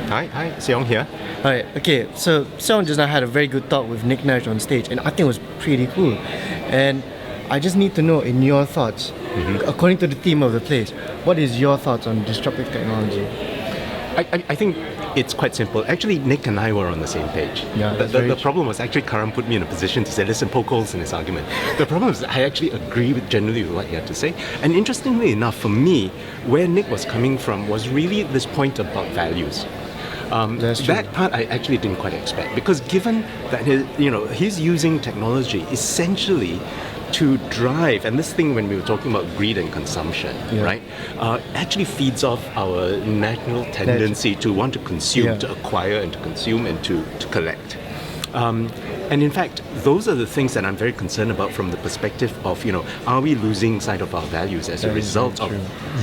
Hi, Seong here. Alright, okay, so Seong just now had a very good talk with Nick Nash on stage, and I think it was pretty cool. And I just need to know, in your thoughts, according to the theme of the place, what is your thoughts on disruptive technology? I think it's quite simple. Actually, Nick and I were on the same page. Yeah, the problem was actually Karan put me in a position to say, listen, poke holes in his argument. The problem is I actually agree with generally with what he had to say. And interestingly enough, for me, where Nick was coming from was really this point about values. That part I actually didn't quite expect, because given that he's using technology essentially to drive, and this thing when we were talking about greed and consumption, right, actually feeds off our natural tendency to want to consume, to acquire and to consume and to collect. And in fact, those are the things that I'm very concerned about from the perspective of, are we losing sight of our values as a result of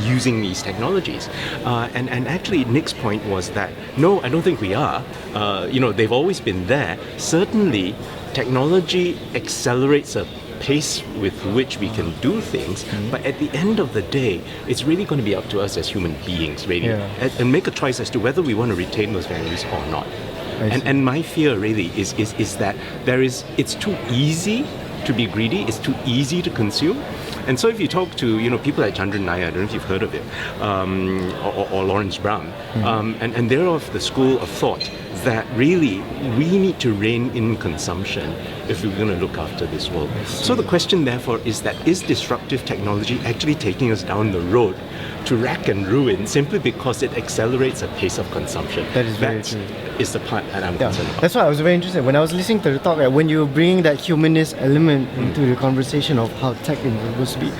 using these technologies? And actually, Nick's point was that, no, I don't think we are. They've always been there. Certainly, technology accelerates a pace with which we can do things, but at the end of the day, it's really going to be up to us as human beings, really, and make a choice as to whether we want to retain those values or not. And my fear really is that it's too easy to be greedy, it's too easy to consume. And so if you talk to people like Chandran Nair, I don't know if you've heard of it, or Lawrence Brown, and they're of the school of thought that really we need to rein in consumption if we're going to look after this world. So the question therefore is disruptive technology actually taking us down the road to rack and ruin simply because it accelerates the pace of consumption? That is very true. Is the part that I'm concerned about. That's why I was very interested when I was listening to the talk. When you were bringing that humanist element into the conversation of how tech is supposed to be.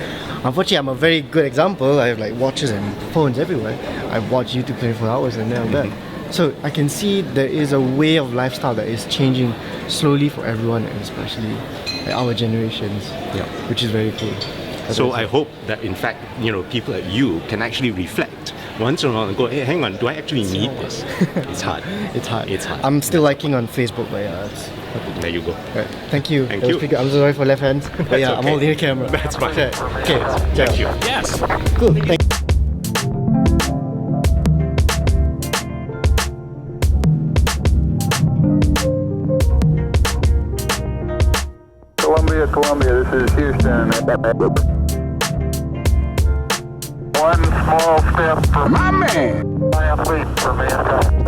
Unfortunately, I'm a very good example. I have watches and phones everywhere. I watch YouTube 24 hours and then I'm done. So I can see there is a way of lifestyle that is changing slowly for everyone, and especially our generations, which is very cool. So I hope that in fact, people like you can actually reflect once in a while and go, hey, hang on, do I actually need this? It's hard. It's hard. It's hard. I'm still liking on Facebook, but there you go. Right. Thank you. Thank you. I'm sorry for left hands. But okay. I'm holding the camera. That's fine. Okay. Thank you. Yes. Cool. Thank you. Columbia, this is Houston. One small step for my man. Giant leap for mankind.